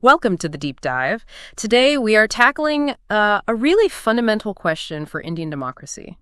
Welcome to the Deep Dive. Today we are tackling a really fundamental question for Indian democracy.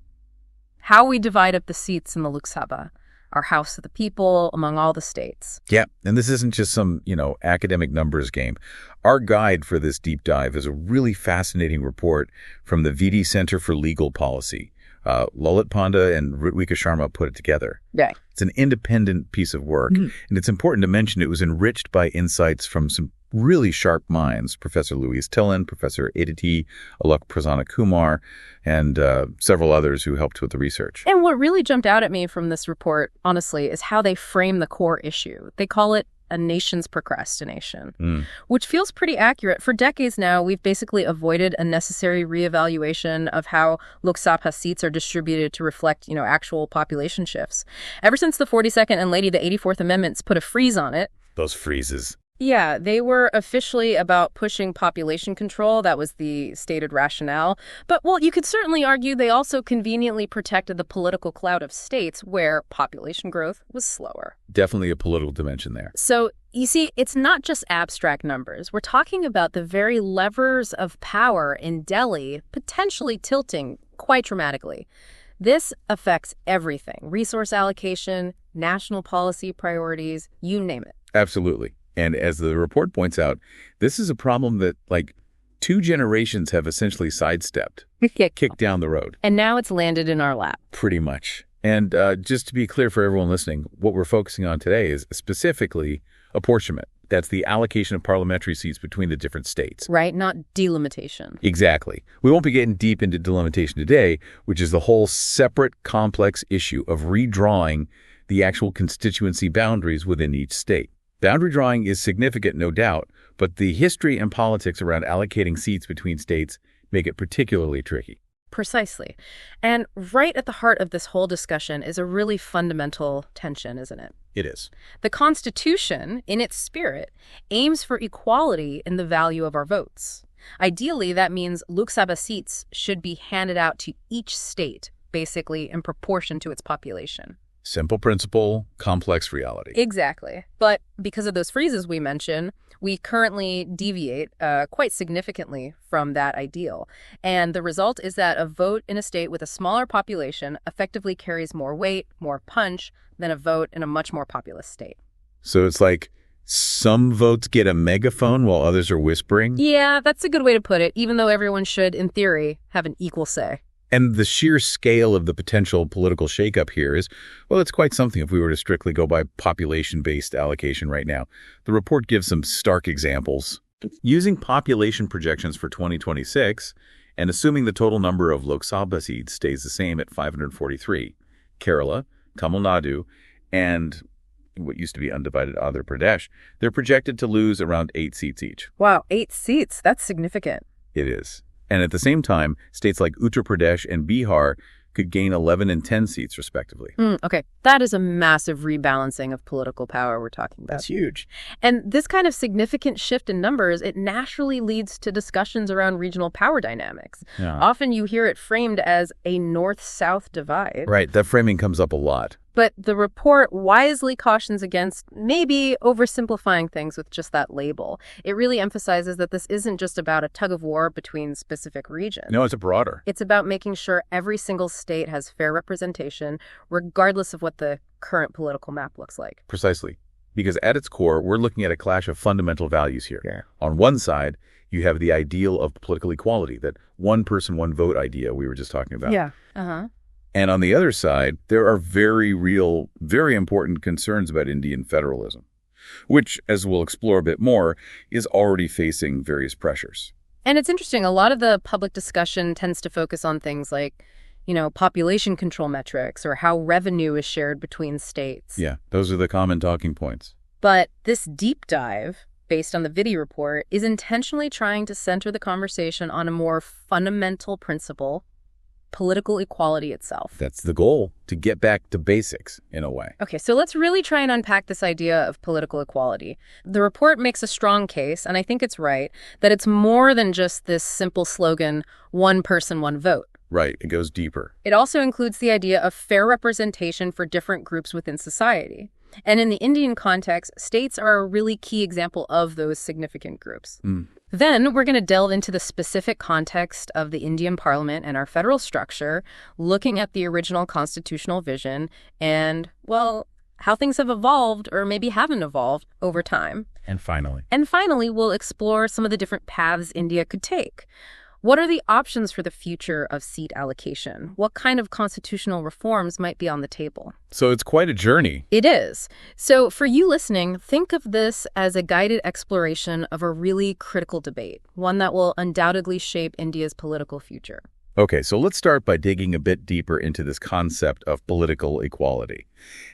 How we divide up the seats in the Lok Sabha, our House of the People, among all the states. Yeah, and this isn't just some, academic numbers game. Our guide for this deep dive is a really fascinating report from the VD Center for Legal Policy. Lalit Panda and Ritvika Sharma put it together. Yeah. It's an independent piece of work, and it's important to mention it was enriched by insights from some really sharp minds, Professor Louise Tillen, Professor Aditi Alok Prasanna Kumar, and several others who helped with the research. And what really jumped out at me from this report, honestly, is how they frame the core issue. They call it a nation's procrastination, which feels pretty accurate. For decades now, we've basically avoided a necessary reevaluation of how Lok Sabha seats are distributed to reflect, actual population shifts. Ever since the 42nd and later the 84th Amendments put a freeze on it. Those freezes. Yeah, they were officially about pushing population control. That was the stated rationale. But, you could certainly argue they also conveniently protected the political clout of states where population growth was slower. Definitely a political dimension there. So, you see, it's not just abstract numbers. We're talking about the very levers of power in Delhi potentially tilting quite dramatically. This affects everything: resource allocation, national policy priorities, you name it. Absolutely. And as the report points out, this is a problem that, two generations have essentially sidestepped, kicked down the road. And now it's landed in our lap. Pretty much. And just to be clear for everyone listening, what we're focusing on today is specifically apportionment. That's the allocation of parliamentary seats between the different states. Right, not delimitation. Exactly. We won't be getting deep into delimitation today, which is the whole separate, complex issue of redrawing the actual constituency boundaries within each state. Boundary drawing is significant, no doubt, but the history and politics around allocating seats between states make it particularly tricky. Precisely. And right at the heart of this whole discussion is a really fundamental tension, isn't it? It is. The Constitution, in its spirit, aims for equality in the value of our votes. Ideally, that means Lok Sabha seats should be handed out to each state, basically in proportion to its population. Simple principle, complex reality. Exactly. But because of those freezes we mentioned, we currently deviate quite significantly from that ideal. And the result is that a vote in a state with a smaller population effectively carries more weight, more punch, than a vote in a much more populous state. So it's like some votes get a megaphone while others are whispering? Yeah, that's a good way to put it, even though everyone should, in theory, have an equal say. And the sheer scale of the potential political shakeup here is, it's quite something if we were to strictly go by population-based allocation right now. The report gives some stark examples. Using population projections for 2026, and assuming the total number of Lok Sabha seats stays the same at 543, Kerala, Tamil Nadu, and what used to be undivided Andhra Pradesh, they're projected to lose around 8 seats each. Wow, 8 seats. That's significant. It is. And at the same time, states like Uttar Pradesh and Bihar could gain 11 and 10 seats, respectively. Okay, that is a massive rebalancing of political power we're talking about. That's huge. And this kind of significant shift in numbers, it naturally leads to discussions around regional power dynamics. Yeah. Often you hear it framed as a north-south divide. Right, that framing comes up a lot. But the report wisely cautions against maybe oversimplifying things with just that label. It really emphasizes that this isn't just about a tug of war between specific regions. No, it's broader. It's about making sure every single state has fair representation, regardless of what the current political map looks like. Precisely. Because at its core, we're looking at a clash of fundamental values here. Yeah. On one side, you have the ideal of political equality, that one person, one vote idea we were just talking about. Yeah. Uh-huh. And on the other side, there are very real, very important concerns about Indian federalism, which, as we'll explore a bit more, is already facing various pressures. And it's interesting, a lot of the public discussion tends to focus on things like, population control metrics or how revenue is shared between states. Yeah, those are the common talking points. But this deep dive, based on the VD report, is intentionally trying to center the conversation on a more fundamental principle: political equality itself. That's the goal, to get back to basics, in a way. Okay, so let's really try and unpack this idea of political equality. The report makes a strong case, and I think it's right, that it's more than just this simple slogan, one person, one vote. Right, it goes deeper. It also includes the idea of fair representation for different groups within society. And in the Indian context, states are a really key example of those significant groups. Then we're going to delve into the specific context of the Indian parliament and our federal structure, looking at the original constitutional vision and, well, how things have evolved or maybe haven't evolved over time. And finally, we'll explore some of the different paths India could take. What are the options for the future of seat allocation? What kind of constitutional reforms might be on the table? So it's quite a journey. It is. So for you listening, think of this as a guided exploration of a really critical debate, one that will undoubtedly shape India's political future. Okay, so let's start by digging a bit deeper into this concept of political equality.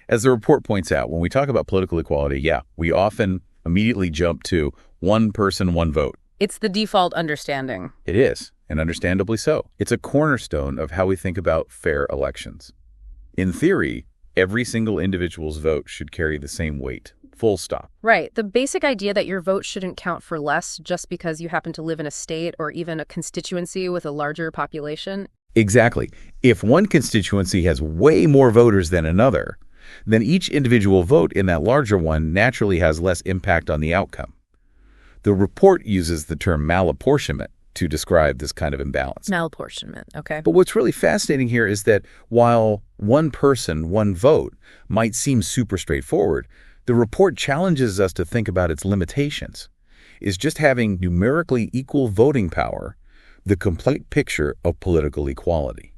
As the report points out, when we talk about political equality, we often immediately jump to one person, one vote. It's the default understanding. It is, and understandably so. It's a cornerstone of how we think about fair elections. In theory, every single individual's vote should carry the same weight. Full stop. Right. The basic idea that your vote shouldn't count for less just because you happen to live in a state or even a constituency with a larger population. Exactly. If one constituency has way more voters than another, then each individual vote in that larger one naturally has less impact on the outcome. The report uses the term malapportionment to describe this kind of imbalance. Malapportionment, okay. But what's really fascinating here is that while one person, one vote might seem super straightforward, the report challenges us to think about its limitations. Is just having numerically equal voting power the complete picture of political equality?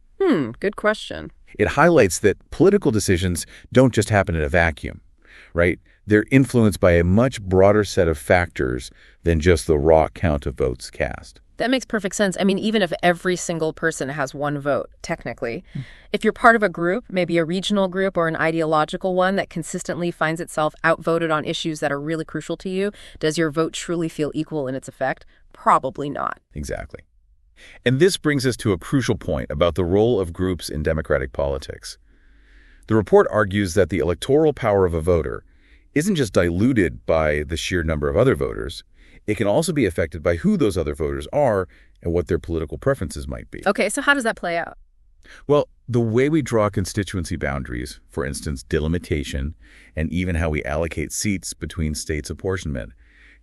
Good question. It highlights that political decisions don't just happen in a vacuum, right? They're influenced by a much broader set of factors than just the raw count of votes cast. That makes perfect sense. I mean, even if every single person has one vote, technically, if you're part of a group, maybe a regional group or an ideological one that consistently finds itself outvoted on issues that are really crucial to you, does your vote truly feel equal in its effect? Probably not. Exactly. And this brings us to a crucial point about the role of groups in democratic politics. The report argues that the electoral power of a voter isn't just diluted by the sheer number of other voters. It can also be affected by who those other voters are and what their political preferences might be. Okay, so how does that play out? Well, the way we draw constituency boundaries, for instance, delimitation, and even how we allocate seats between states' apportionment,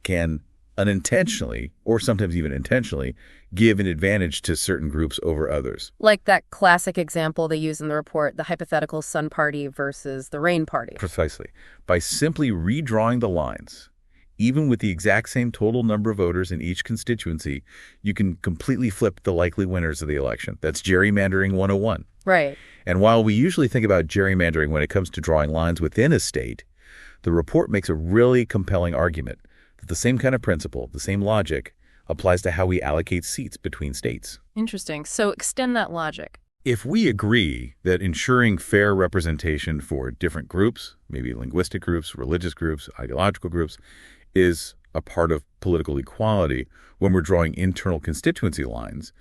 can unintentionally, or sometimes even intentionally, give an advantage to certain groups over others. Like that classic example they use in the report, the hypothetical sun party versus the rain party. Precisely. By simply redrawing the lines, even with the exact same total number of voters in each constituency, you can completely flip the likely winners of the election. That's gerrymandering 101. Right. And while we usually think about gerrymandering when it comes to drawing lines within a state, the report makes a really compelling argument that the same kind of principle, the same logic, applies to how we allocate seats between states. Interesting. So extend that logic. If we agree that ensuring fair representation for different groups, maybe linguistic groups, religious groups, ideological groups, is a part of political equality when we're drawing internal constituency lines,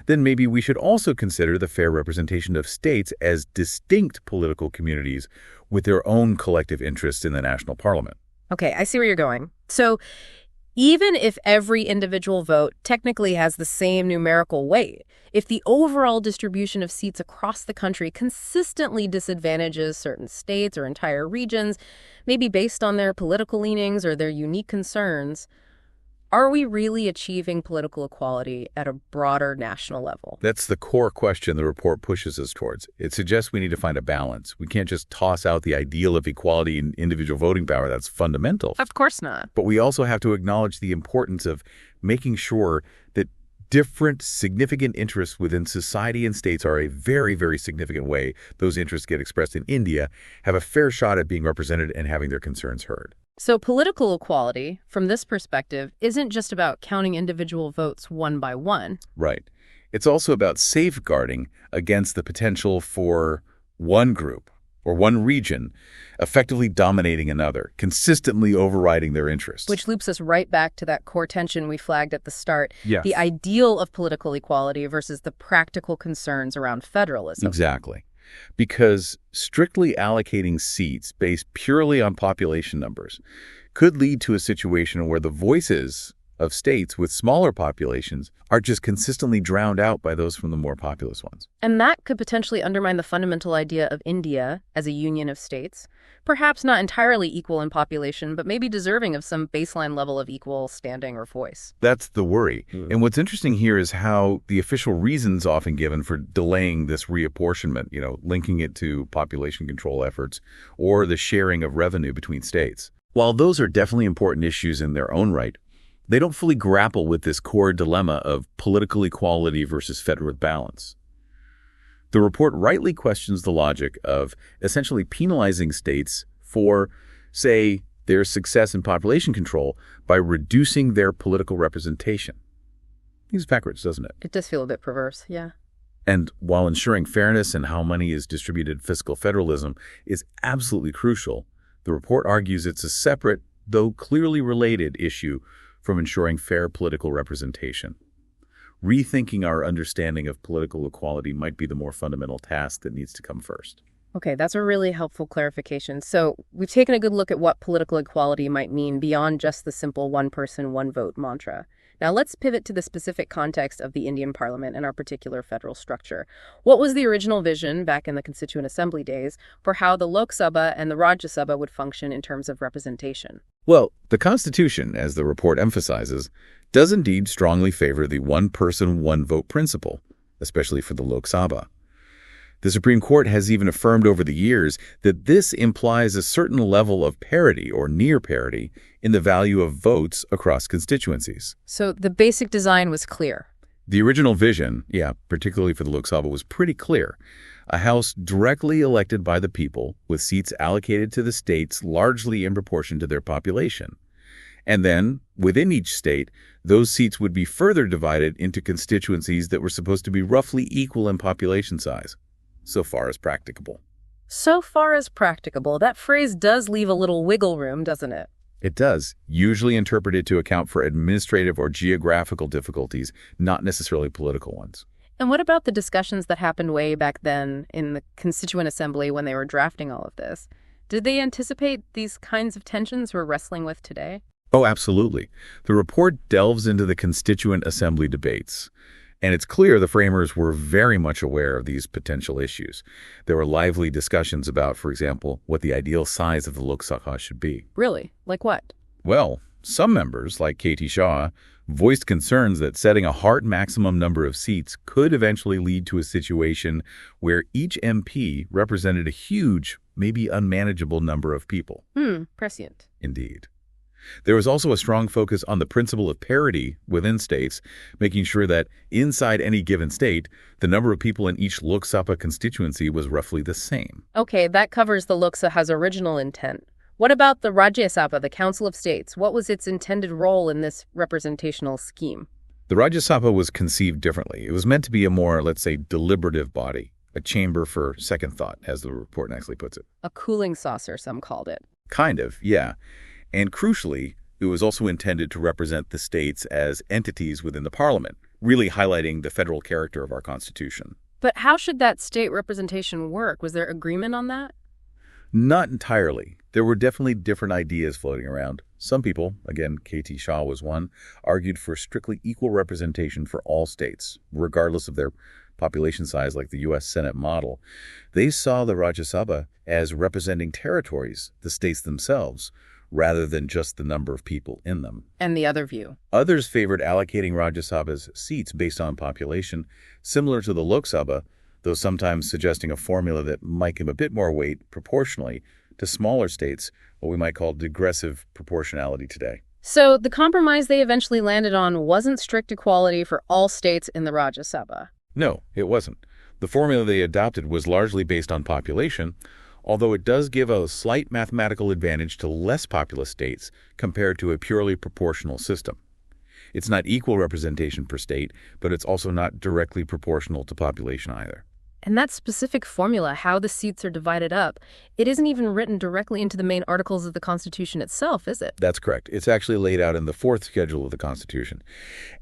then maybe we should also consider the fair representation of states as distinct political communities with their own collective interests in the national parliament. Okay, I see where you're going. So even if every individual vote technically has the same numerical weight, if the overall distribution of seats across the country consistently disadvantages certain states or entire regions, maybe based on their political leanings or their unique concerns, are we really achieving political equality at a broader national level? That's the core question the report pushes us towards. It suggests we need to find a balance. We can't just toss out the ideal of equality in individual voting power. That's fundamental. Of course not. But we also have to acknowledge the importance of making sure that different significant interests within society and states are a very, very significant way those interests get expressed in India, have a fair shot at being represented and having their concerns heard. So political equality, from this perspective, isn't just about counting individual votes one by one. Right. It's also about safeguarding against the potential for one group or one region effectively dominating another, consistently overriding their interests. Which loops us right back to that core tension we flagged at the start, Yes. The ideal of political equality versus the practical concerns around federalism. Exactly. Because strictly allocating seats based purely on population numbers could lead to a situation where the voices of states with smaller populations are just consistently drowned out by those from the more populous ones. And that could potentially undermine the fundamental idea of India as a union of states, perhaps not entirely equal in population, but maybe deserving of some baseline level of equal standing or voice. That's the worry. And what's interesting here is how the official reasons often given for delaying this reapportionment, linking it to population control efforts or the sharing of revenue between states. While those are definitely important issues in their own right, they don't fully grapple with this core dilemma of political equality versus federal balance. The report rightly questions the logic of essentially penalizing states for, say, their success in population control by reducing their political representation. Seems backwards, doesn't it? It does feel a bit perverse, yeah. And while ensuring fairness in how money is distributed, fiscal federalism is absolutely crucial, the report argues it's a separate, though clearly related, issue from ensuring fair political representation. Rethinking our understanding of political equality might be the more fundamental task that needs to come first. Okay, that's a really helpful clarification. So we've taken a good look at what political equality might mean beyond just the simple one person, one vote mantra. Now let's pivot to the specific context of the Indian Parliament and our particular federal structure. What was the original vision back in the Constituent Assembly days for how the Lok Sabha and the Rajya Sabha would function in terms of representation? Well, the Constitution, as the report emphasizes, does indeed strongly favor the one-person, one-vote principle, especially for the Lok Sabha. The Supreme Court has even affirmed over the years that this implies a certain level of parity or near parity in the value of votes across constituencies. So the basic design was clear. The original vision, particularly for the Lok Sabha, was pretty clear. A House directly elected by the people with seats allocated to the states largely in proportion to their population. And then, within each state, those seats would be further divided into constituencies that were supposed to be roughly equal in population size. So far as practicable. So far as practicable. That phrase does leave a little wiggle room, doesn't it? It does, usually interpreted to account for administrative or geographical difficulties, not necessarily political ones. And what about the discussions that happened way back then in the Constituent Assembly when they were drafting all of this? Did they anticipate these kinds of tensions we're wrestling with today? Oh, absolutely. The report delves into the Constituent Assembly debates. And it's clear the framers were very much aware of these potential issues. There were lively discussions about, for example, what the ideal size of the Lok Sabha should be. Really? Like what? Well, some members, like K.T. Shah, voiced concerns that setting a hard maximum number of seats could eventually lead to a situation where each MP represented a huge, maybe unmanageable number of people. Prescient. Indeed. There was also a strong focus on the principle of parity within states, making sure that inside any given state, the number of people in each Lok Sabha constituency was roughly the same. Okay, that covers the Lok Sabha's original intent. What about the Rajya Sabha, the Council of States? What was its intended role in this representational scheme? The Rajya Sabha was conceived differently. It was meant to be a more, let's say, deliberative body, a chamber for second thought, as the report nicely puts it. A cooling saucer, some called it. Kind of, yeah. And crucially, it was also intended to represent the states as entities within the parliament, really highlighting the federal character of our Constitution. But how should that state representation work? Was there agreement on that? Not entirely. There were definitely different ideas floating around. Some people, again, K.T. Shah was one, argued for strictly equal representation for all states, regardless of their population size like the U.S. Senate model. They saw the Rajya Sabha as representing territories, the states themselves, rather than just the number of people in them. And the other view? Others favored allocating Rajya Sabha's seats based on population, similar to the Lok Sabha, though sometimes suggesting a formula that might give a bit more weight proportionally to smaller states, what we might call digressive proportionality today. So the compromise they eventually landed on wasn't strict equality for all states in the Rajya Sabha? No, it wasn't. The formula they adopted was largely based on population, although it does give a slight mathematical advantage to less populous states compared to a purely proportional system. It's not equal representation per state, but it's also not directly proportional to population either. And that specific formula, how the seats are divided up, it isn't even written directly into the main articles of the Constitution itself, is it? That's correct. It's actually laid out in the fourth schedule of the Constitution.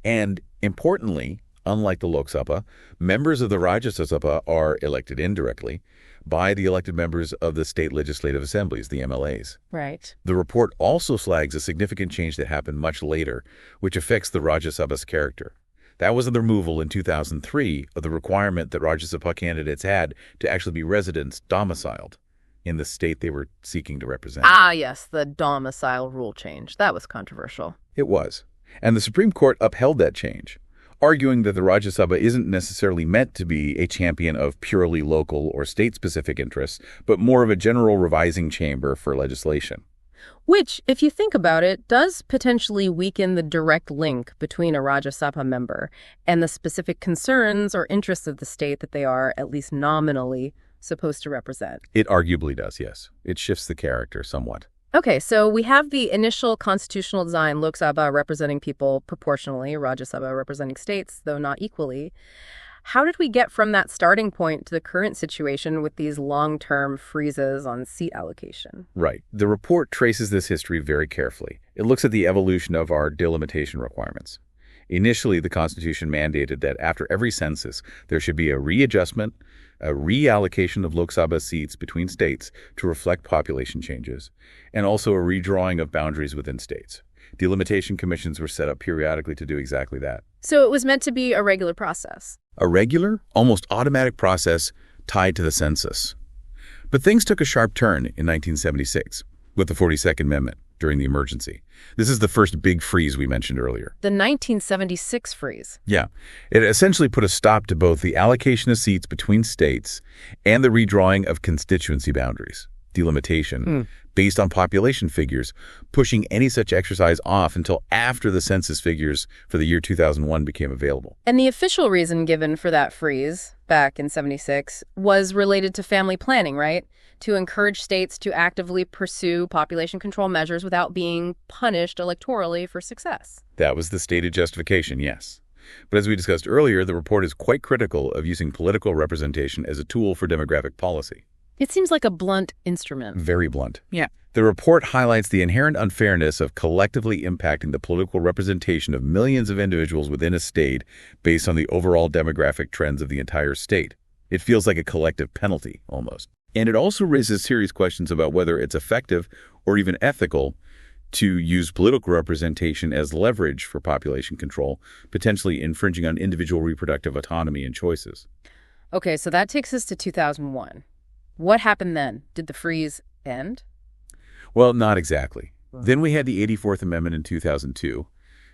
And importantly, unlike the Lok Sabha, members of the Rajya Sabha are elected indirectly by the elected members of the state legislative assemblies, the MLAs. Right. The report also flags a significant change that happened much later, which affects the Rajya Sabha's character. That was the removal in 2003 of the requirement that Rajya Sabha candidates had to actually be residents domiciled in the state they were seeking to represent. Ah, yes, the domicile rule change. That was controversial. It was. And the Supreme Court upheld that change, arguing that the Rajya Sabha isn't necessarily meant to be a champion of purely local or state-specific interests, but more of a general revising chamber for legislation. Which, if you think about it, does potentially weaken the direct link between a Rajya Sabha member and the specific concerns or interests of the state that they are, at least nominally, supposed to represent. It arguably does, yes. It shifts the character somewhat. Okay, so we have the initial constitutional design, Lok Sabha representing people proportionally, Rajya Sabha representing states, though not equally. How did we get from that starting point to the current situation with these long-term freezes on seat allocation? Right. The report traces this history very carefully. It looks at the evolution of our delimitation requirements. Initially, the Constitution mandated that after every census, there should be a readjustment, a reallocation of Lok Sabha seats between states to reflect population changes, and also a redrawing of boundaries within states. Delimitation commissions were set up periodically to do exactly that. So it was meant to be a regular process. A regular, almost automatic process tied to the census. But things took a sharp turn in 1976 with the 42nd Amendment during the emergency. This is the first big freeze we mentioned earlier. The 1976 freeze. Yeah. It essentially put a stop to both the allocation of seats between states and the redrawing of constituency boundaries, delimitation, based on population figures, pushing any such exercise off until after the census figures for the year 2001 became available. And the official reason given for that freeze back in 76 was related to family planning, right? To encourage states to actively pursue population control measures without being punished electorally for success. That was the stated justification, yes. But as we discussed earlier, the report is quite critical of using political representation as a tool for demographic policy. It seems like a blunt instrument. Very blunt. Yeah. The report highlights the inherent unfairness of collectively impacting the political representation of millions of individuals within a state based on the overall demographic trends of the entire state. It feels like a collective penalty, almost. And it also raises serious questions about whether it's effective or even ethical to use political representation as leverage for population control, potentially infringing on individual reproductive autonomy and choices. Okay, so that takes us to 2001. What happened then? Did the freeze end? Well, not exactly. Then we had the 84th Amendment in 2002.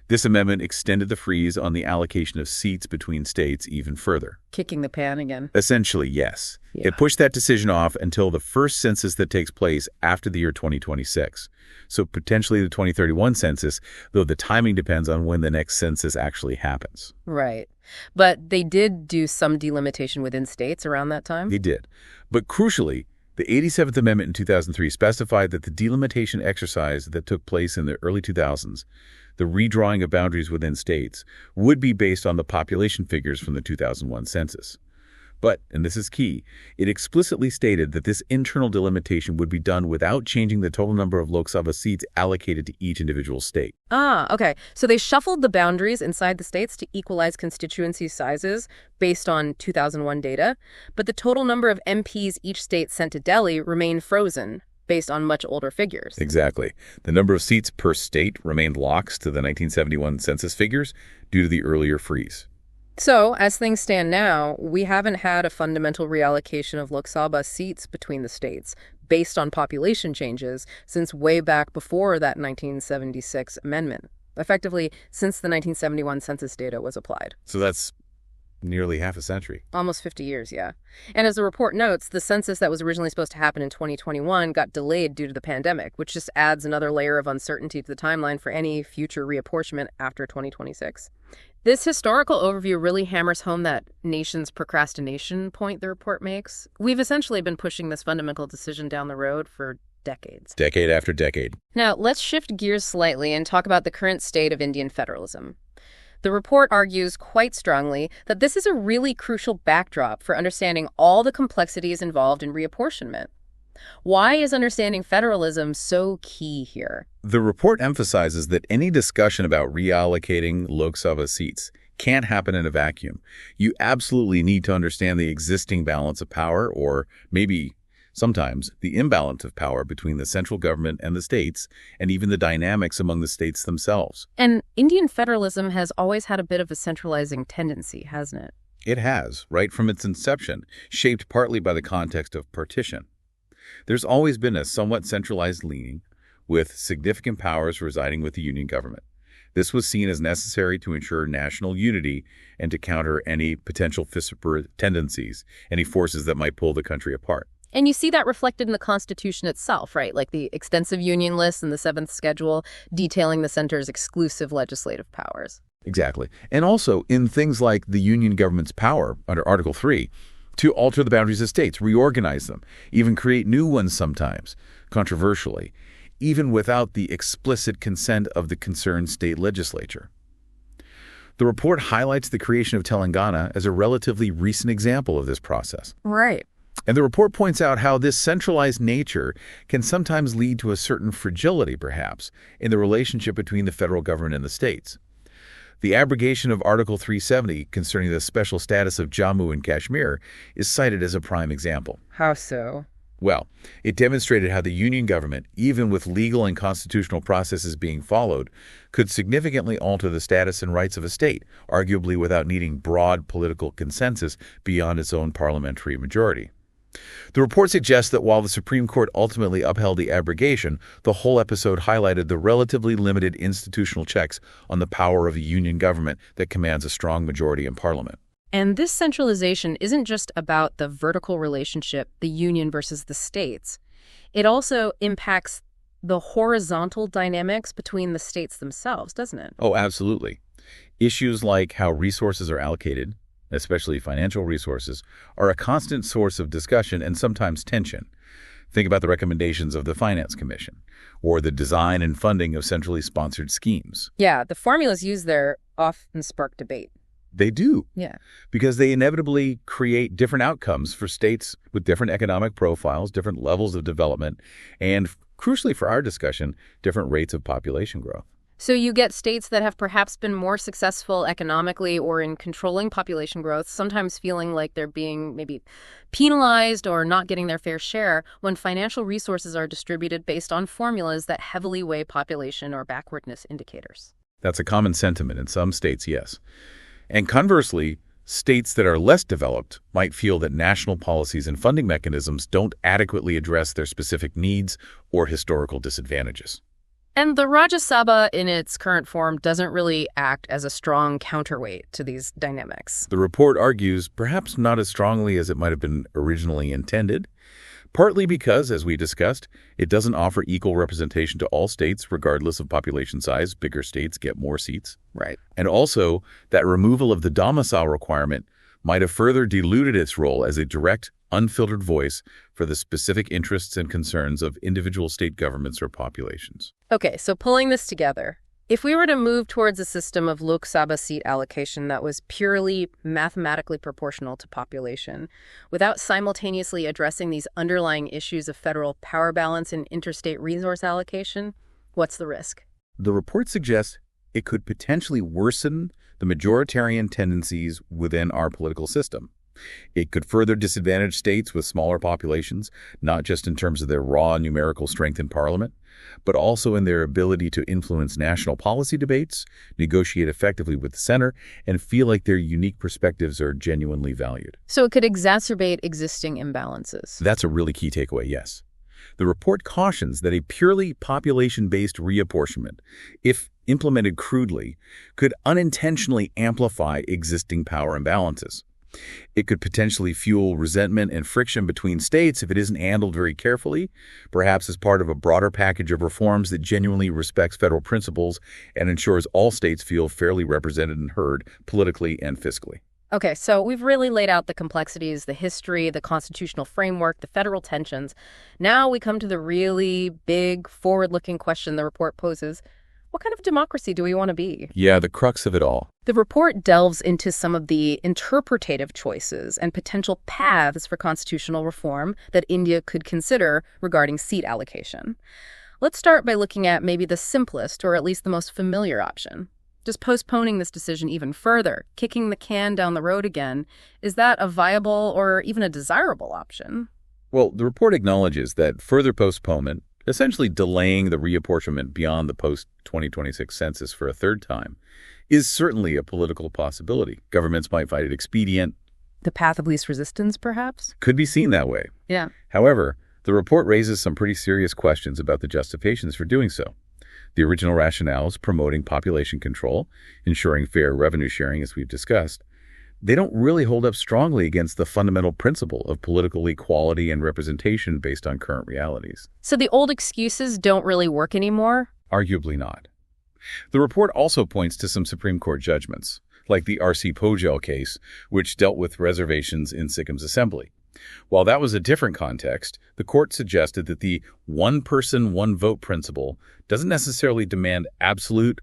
This amendment extended the freeze on the allocation of seats between states even further. Kicking the can again. Essentially, yes. Yeah. It pushed that decision off until the first census that takes place after the year 2026. So potentially the 2031 census, though the timing depends on when the next census actually happens. Right. But they did do some delimitation within states around that time? They did. But crucially, the 87th Amendment in 2003 specified that the delimitation exercise that took place in the early 2000s, the redrawing of boundaries within states, would be based on the population figures from the 2001 census. But, and this is key, it explicitly stated that this internal delimitation would be done without changing the total number of Lok Sabha seats allocated to each individual state. Ah, okay. So they shuffled the boundaries inside the states to equalize constituency sizes based on 2001 data, but the total number of MPs each state sent to Delhi remained frozen based on much older figures. Exactly. The number of seats per state remained locked to the 1971 census figures due to the earlier freeze. So, as things stand now, we haven't had a fundamental reallocation of Lok Sabha seats between the states based on population changes since way back before that 1976 amendment, effectively since the 1971 census data was applied. So that's nearly half a century. Almost 50 years, yeah. And as the report notes, the census that was originally supposed to happen in 2021 got delayed due to the pandemic, which just adds another layer of uncertainty to the timeline for any future reapportionment after 2026. This historical overview really hammers home that nation's procrastination point the report makes. We've essentially been pushing this fundamental decision down the road for decades. Decade after decade. Now, let's shift gears slightly and talk about the current state of Indian federalism. The report argues quite strongly that this is a really crucial backdrop for understanding all the complexities involved in reapportionment. Why is understanding federalism so key here? The report emphasizes that any discussion about reallocating Lok Sabha seats can't happen in a vacuum. You absolutely need to understand the existing balance of power, or maybe sometimes the imbalance of power between the central government and the states, and even the dynamics among the states themselves. And Indian federalism has always had a bit of a centralizing tendency, hasn't it? It has, right from its inception, shaped partly by the context of partition. There's always been a somewhat centralized leaning, with significant powers residing with the Union government. This was seen as necessary to ensure national unity and to counter any potential fiscal tendencies, any forces that might pull the country apart. And you see that reflected in the Constitution itself, right? Like the extensive Union list in the 7th schedule detailing the center's exclusive legislative powers. Exactly. And also in things like the Union government's power under Article 3 to alter the boundaries of states, reorganize them, even create new ones sometimes, controversially, even without the explicit consent of the concerned state legislature. The report highlights the creation of Telangana as a relatively recent example of this process. Right. And the report points out how this centralized nature can sometimes lead to a certain fragility, perhaps, in the relationship between the federal government and the states. The abrogation of Article 370 concerning the special status of Jammu and Kashmir is cited as a prime example. How so? Well, it demonstrated how the Union government, even with legal and constitutional processes being followed, could significantly alter the status and rights of a state, arguably without needing broad political consensus beyond its own parliamentary majority. The report suggests that while the Supreme Court ultimately upheld the abrogation, the whole episode highlighted the relatively limited institutional checks on the power of a Union government that commands a strong majority in Parliament. And this centralization isn't just about the vertical relationship, the Union versus the states. It also impacts the horizontal dynamics between the states themselves, doesn't it? Oh, absolutely. Issues like how resources are allocated, especially financial resources, are a constant source of discussion and sometimes tension. Think about the recommendations of the Finance Commission or the design and funding of centrally sponsored schemes. Yeah, the formulas used there often spark debate. They do. Yeah. Because they inevitably create different outcomes for states with different economic profiles, different levels of development, and crucially for our discussion, different rates of population growth. So you get states that have perhaps been more successful economically or in controlling population growth, sometimes feeling like they're being maybe penalized or not getting their fair share when financial resources are distributed based on formulas that heavily weigh population or backwardness indicators. That's a common sentiment in some states, yes. And conversely, states that are less developed might feel that national policies and funding mechanisms don't adequately address their specific needs or historical disadvantages. And the Rajya Sabha in its current form doesn't really act as a strong counterweight to these dynamics. The report argues perhaps not as strongly as it might have been originally intended, partly because, as we discussed, it doesn't offer equal representation to all states regardless of population size. Bigger states get more seats. Right. And also that removal of the domicile requirement might have further diluted its role as a direct, unfiltered voice for the specific interests and concerns of individual state governments or populations. Okay, so pulling this together, if we were to move towards a system of Lok Sabha seat allocation that was purely mathematically proportional to population, without simultaneously addressing these underlying issues of federal power balance and interstate resource allocation, what's the risk? The report suggests it could potentially worsen the majoritarian tendencies within our political system. It could further disadvantage states with smaller populations, not just in terms of their raw numerical strength in parliament, but also in their ability to influence national policy debates, negotiate effectively with the center, and feel like their unique perspectives are genuinely valued. So it could exacerbate existing imbalances. That's a really key takeaway, yes. The report cautions that a purely population-based reapportionment, if implemented crudely, could unintentionally amplify existing power imbalances. It could potentially fuel resentment and friction between states if it isn't handled very carefully, perhaps as part of a broader package of reforms that genuinely respects federal principles and ensures all states feel fairly represented and heard politically and fiscally. Okay, so we've really laid out the complexities, the history, the constitutional framework, the federal tensions. Now we come to the really big, forward-looking question the report poses. What kind of democracy do we want to be? Yeah, the crux of it all. The report delves into some of the interpretative choices and potential paths for constitutional reform that India could consider regarding seat allocation. Let's start by looking at maybe the simplest, or at least the most familiar option, Just postponing this decision even further, kicking the can down the road again, is that a viable or even a desirable option? Well, the report acknowledges that further postponement, essentially delaying the reapportionment beyond the post-2026 census for a third time, is certainly a political possibility. Governments might find it expedient. The path of least resistance, perhaps? Could be seen that way. Yeah. However, the report raises some pretty serious questions about the justifications for doing so. The original rationales promoting population control, ensuring fair revenue sharing, as we've discussed, they don't really hold up strongly against the fundamental principle of political equality and representation based on current realities. So the old excuses don't really work anymore? Arguably not. The report also points to some Supreme Court judgments, like the R.C. Pogel case, which dealt with reservations in Sickham's assembly. While that was a different context, the court suggested that the one-person, one-vote principle doesn't necessarily demand absolute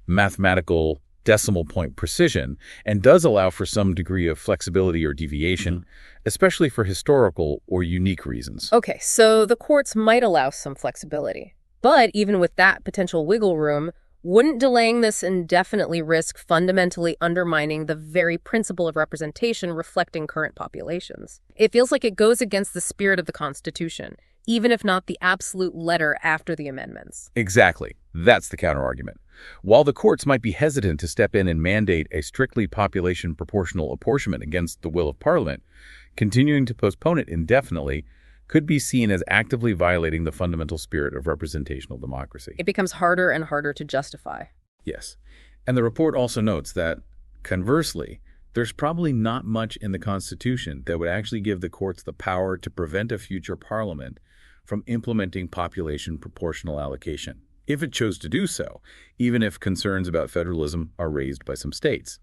mathematical decimal point precision and does allow for some degree of flexibility or deviation, especially for historical or unique reasons. Okay, so the courts might allow some flexibility. But even with that potential wiggle room, wouldn't delaying this indefinitely risk fundamentally undermining the very principle of representation reflecting current populations? It feels like it goes against the spirit of the Constitution, even if not the absolute letter after the amendments. Exactly. That's the counterargument. While the courts might be hesitant to step in and mandate a strictly population proportional apportionment against the will of Parliament, continuing to postpone it indefinitely could be seen as actively violating the fundamental spirit of representational democracy. It becomes harder and harder to justify. Yes. And the report also notes that, conversely, there's probably not much in the Constitution that would actually give the courts the power to prevent a future Parliament from implementing population proportional allocation, if it chose to do so, even if concerns about federalism are raised by some states.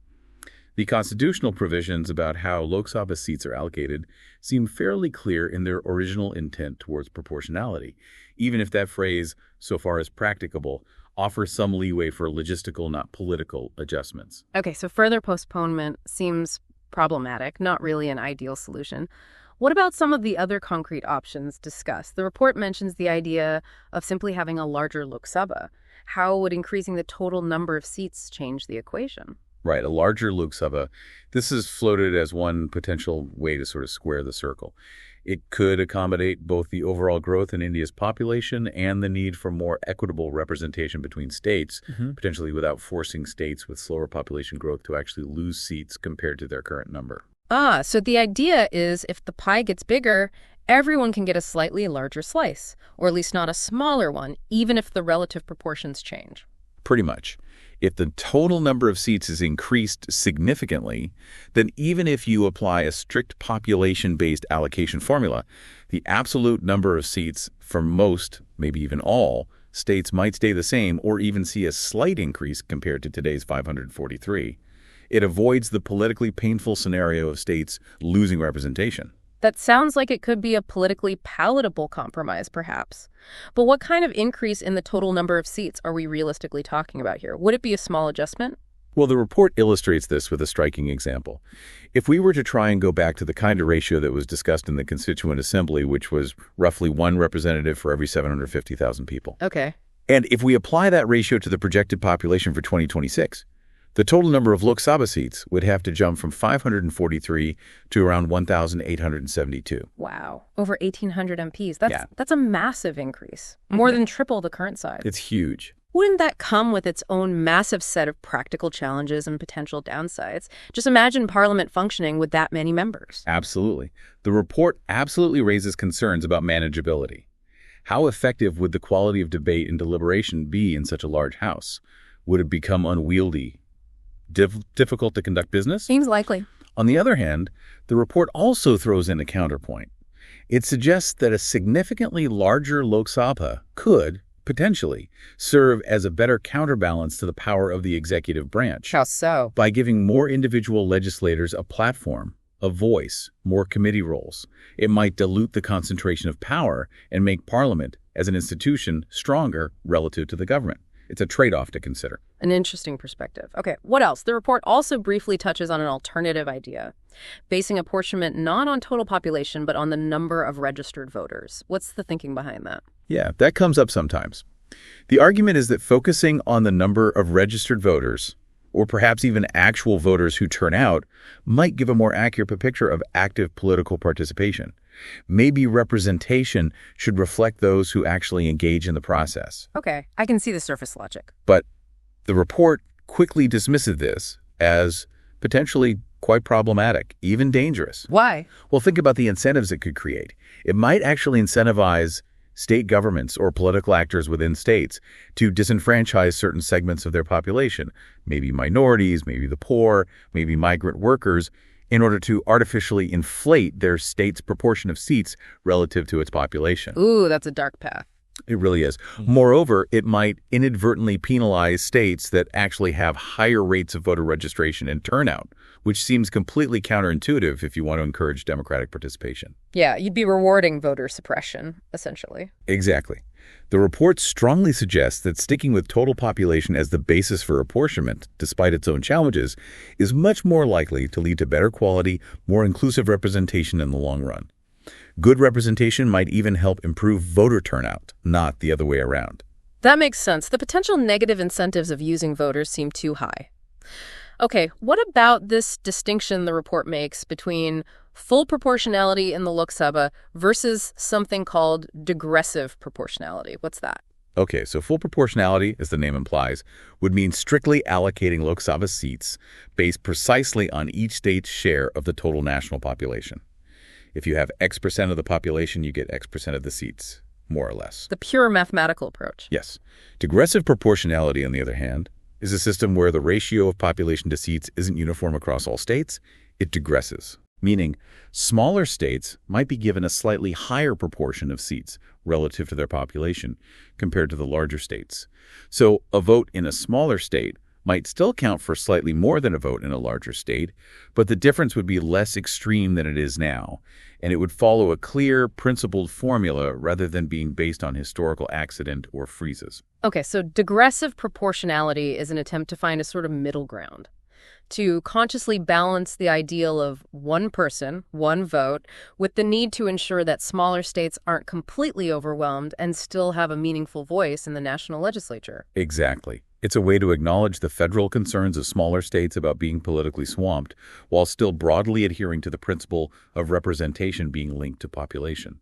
The constitutional provisions about how Lok Sabha seats are allocated seem fairly clear in their original intent towards proportionality, even if that phrase, so far as practicable, offers some leeway for logistical, not political, adjustments. Okay, so further postponement seems problematic, not really an ideal solution. What about some of the other concrete options discussed? The report mentions the idea of simply having a larger Lok Sabha. How would increasing the total number of seats change the equation? Right, a larger Lok Sabha. This is floated as one potential way to sort of square the circle. It could accommodate both the overall growth in India's population and the need for more equitable representation between states, potentially without forcing states with slower population growth to actually lose seats compared to their current number. So the idea is if the pie gets bigger, everyone can get a slightly larger slice, or at least not a smaller one, even if the relative proportions change. Pretty much. If the total number of seats is increased significantly, then even if you apply a strict population-based allocation formula, the absolute number of seats for most, maybe even all, states might stay the same or even see a slight increase compared to today's 543. It avoids the politically painful scenario of states losing representation. That sounds like it could be a politically palatable compromise, perhaps. But what kind of increase in the total number of seats are we realistically talking about here? Would it be a small adjustment? Well, the report illustrates this with a striking example. If we were to try and go back to the kind of ratio that was discussed in the Constituent Assembly, which was roughly one representative for every 750,000 people. Okay. And if we apply that ratio to the projected population for 2026, the total number of Lok Sabha seats would have to jump from 543 to around 1,872. Wow. Over 1,800 MPs. That's a massive increase. More than triple the current size. It's huge. Wouldn't that come with its own massive set of practical challenges and potential downsides? Just imagine Parliament functioning with that many members. Absolutely. The report absolutely raises concerns about manageability. How effective would the quality of debate and deliberation be in such a large House? Would it become unwieldy? Difficult to conduct business? Seems likely. On the other hand, the report also throws in a counterpoint. It suggests that a significantly larger Lok Sabha could, potentially, serve as a better counterbalance to the power of the executive branch. How so? By giving more individual legislators a platform, a voice, more committee roles. It might dilute the concentration of power and make Parliament, as an institution, stronger relative to the government. It's a trade-off to consider. An interesting perspective. Okay, what else? The report also briefly touches on an alternative idea, basing apportionment not on total population, but on the number of registered voters. What's the thinking behind that? Yeah, that comes up sometimes. The argument is that focusing on the number of registered voters, or perhaps even actual voters who turn out, might give a more accurate picture of active political participation. Maybe representation should reflect those who actually engage in the process. Okay, I can see the surface logic. But the report quickly dismisses this as potentially quite problematic, even dangerous. Why? Well, think about the incentives it could create. It might actually incentivize state governments or political actors within states to disenfranchise certain segments of their population, maybe minorities, maybe the poor, maybe migrant workers, in order to artificially inflate their state's proportion of seats relative to its population. Ooh, that's a dark path. It really is. Moreover, it might inadvertently penalize states that actually have higher rates of voter registration and turnout, which seems completely counterintuitive if you want to encourage democratic participation. Yeah, you'd be rewarding voter suppression, essentially. Exactly. The report strongly suggests that sticking with total population as the basis for apportionment, despite its own challenges, is much more likely to lead to better quality, more inclusive representation in the long run. Good representation might even help improve voter turnout, not the other way around. That makes sense. The potential negative incentives of using voters seem too high. Okay, what about this distinction the report makes between full proportionality in the Lok Sabha versus something called digressive proportionality? What's that? Okay, so full proportionality, as the name implies, would mean strictly allocating Lok Sabha seats based precisely on each state's share of the total national population. If you have X% of the population, you get X% of the seats, more or less. The pure mathematical approach. Yes. Digressive proportionality, on the other hand, is a system where the ratio of population to seats isn't uniform across all states. It digresses, meaning smaller states might be given a slightly higher proportion of seats relative to their population compared to the larger states. So a vote in a smaller state might still count for slightly more than a vote in a larger state, but the difference would be less extreme than it is now, and it would follow a clear, principled formula rather than being based on historical accident or freezes. Okay, so digressive proportionality is an attempt to find a sort of middle ground, to consciously balance the ideal of one person, one vote, with the need to ensure that smaller states aren't completely overwhelmed and still have a meaningful voice in the national legislature. Exactly. It's a way to acknowledge the federal concerns of smaller states about being politically swamped, while still broadly adhering to the principle of representation being linked to population.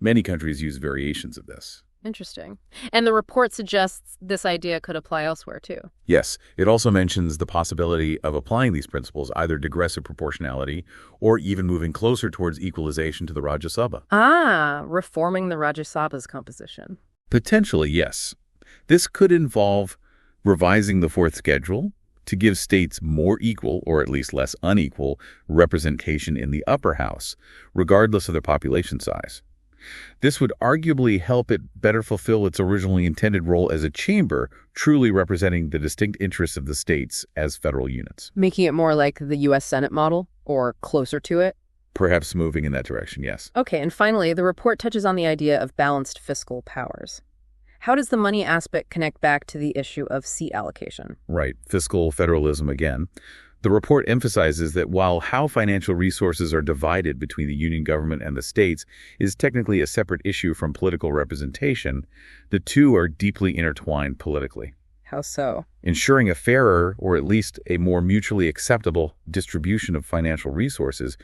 Many countries use variations of this. Interesting. And the report suggests this idea could apply elsewhere, too. Yes, it also mentions the possibility of applying these principles, either digressive proportionality or even moving closer towards equalization to the Rajya Sabha. Ah, reforming the Rajya Sabha's composition. Potentially, yes. This could involve revising the fourth schedule to give states more equal, or at least less unequal, representation in the upper house, regardless of their population size. This would arguably help it better fulfill its originally intended role as a chamber, truly representing the distinct interests of the states as federal units. Making it more like the U.S. Senate model, or closer to it? Perhaps moving in that direction, yes. Okay, and finally, the report touches on the idea of balanced fiscal powers. How does the money aspect connect back to the issue of seat allocation? Right, fiscal federalism again. The report emphasizes that while how financial resources are divided between the union government and the states is technically a separate issue from political representation, the two are deeply intertwined politically. How so? Ensuring a fairer, or at least a more mutually acceptable, distribution of financial resources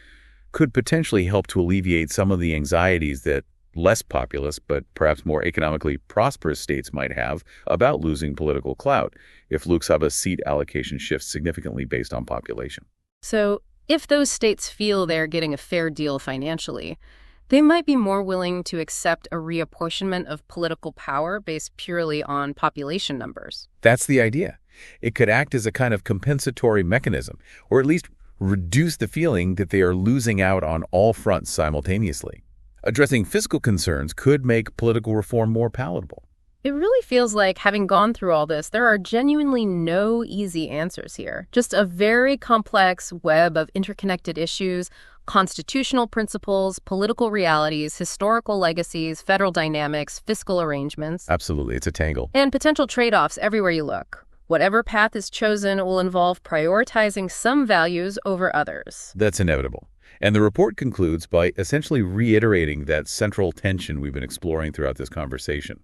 could potentially help to alleviate some of the anxieties that less populous, but perhaps more economically prosperous states might have about losing political clout if Lok Sabha's seat allocation shifts significantly based on population. So, if those states feel they're getting a fair deal financially, they might be more willing to accept a reapportionment of political power based purely on population numbers. That's the idea. It could act as a kind of compensatory mechanism, or at least reduce the feeling that they are losing out on all fronts simultaneously. Addressing fiscal concerns could make political reform more palatable. It really feels like, having gone through all this, there are genuinely no easy answers here. Just a very complex web of interconnected issues, constitutional principles, political realities, historical legacies, federal dynamics, fiscal arrangements. Absolutely, it's a tangle. And potential trade-offs everywhere you look. Whatever path is chosen will involve prioritizing some values over others. That's inevitable. And the report concludes by essentially reiterating that central tension we've been exploring throughout this conversation.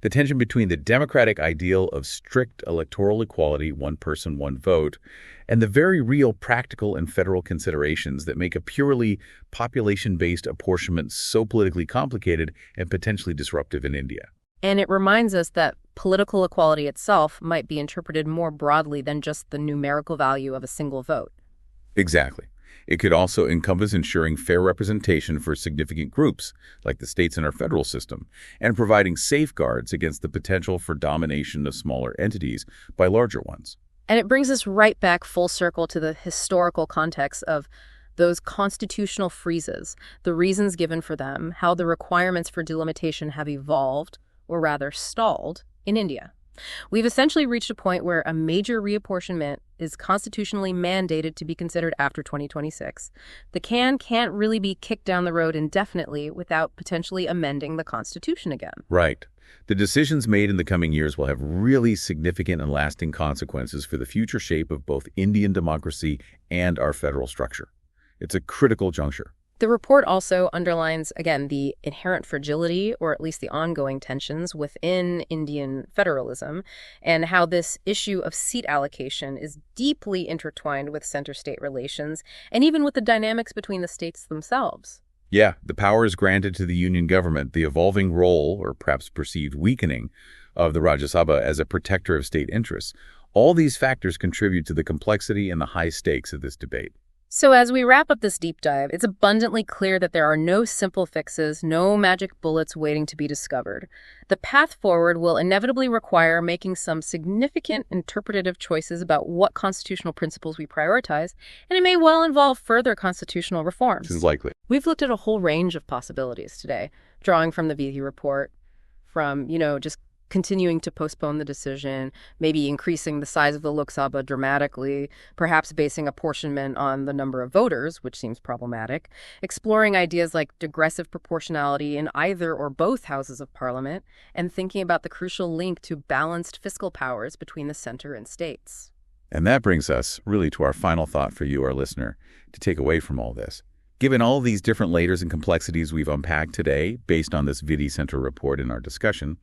The tension between the democratic ideal of strict electoral equality, one person, one vote, and the very real practical and federal considerations that make a purely population-based apportionment so politically complicated and potentially disruptive in India. And it reminds us that political equality itself might be interpreted more broadly than just the numerical value of a single vote. Exactly. It could also encompass ensuring fair representation for significant groups, like the states in our federal system, and providing safeguards against the potential for domination of smaller entities by larger ones. And it brings us right back full circle to the historical context of those constitutional freezes, the reasons given for them, how the requirements for delimitation have evolved, or rather stalled, in India. We've essentially reached a point where a major reapportionment is constitutionally mandated to be considered after 2026. The can can't really be kicked down the road indefinitely without potentially amending the Constitution again. Right. The decisions made in the coming years will have really significant and lasting consequences for the future shape of both Indian democracy and our federal structure. It's a critical juncture. The report also underlines, again, the inherent fragility, or at least the ongoing tensions within Indian federalism, and how this issue of seat allocation is deeply intertwined with center-state relations, and even with the dynamics between the states themselves. Yeah, the power is granted to the union government, the evolving role, or perhaps perceived weakening, of the Rajya Sabha as a protector of state interests. All these factors contribute to the complexity and the high stakes of this debate. So as we wrap up this deep dive, it's abundantly clear that there are no simple fixes, no magic bullets waiting to be discovered. The path forward will inevitably require making some significant interpretative choices about what constitutional principles we prioritize, and it may well involve further constitutional reforms. This is likely. We've looked at a whole range of possibilities today, drawing from the VT report, from, just continuing to postpone the decision, maybe increasing the size of the Lok Sabha dramatically, perhaps basing apportionment on the number of voters, which seems problematic, exploring ideas like digressive proportionality in either or both houses of parliament, and thinking about the crucial link to balanced fiscal powers between the center and states. And that brings us really to our final thought for you, our listener, to take away from all this. Given all these different layers and complexities we've unpacked today, based on this VT Center report in our discussion,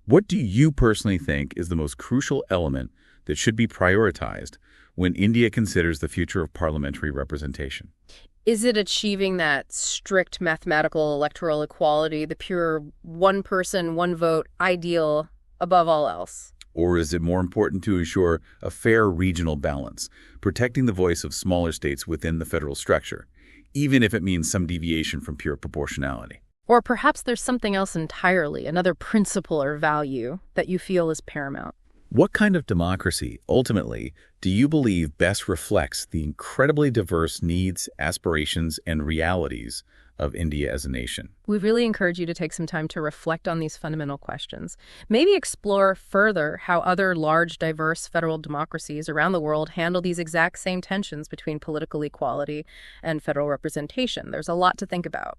what do you personally think is the most crucial element that should be prioritized when India considers the future of parliamentary representation? Is it achieving that strict mathematical electoral equality, the pure one person, one vote ideal above all else? Or is it more important to ensure a fair regional balance, protecting the voice of smaller states within the federal structure, even if it means some deviation from pure proportionality? Or perhaps there's something else entirely, another principle or value that you feel is paramount. What kind of democracy, ultimately, do you believe best reflects the incredibly diverse needs, aspirations, and realities of India as a nation? We really encourage you to take some time to reflect on these fundamental questions. Maybe explore further how other large, diverse federal democracies around the world handle these exact same tensions between political equality and federal representation. There's a lot to think about.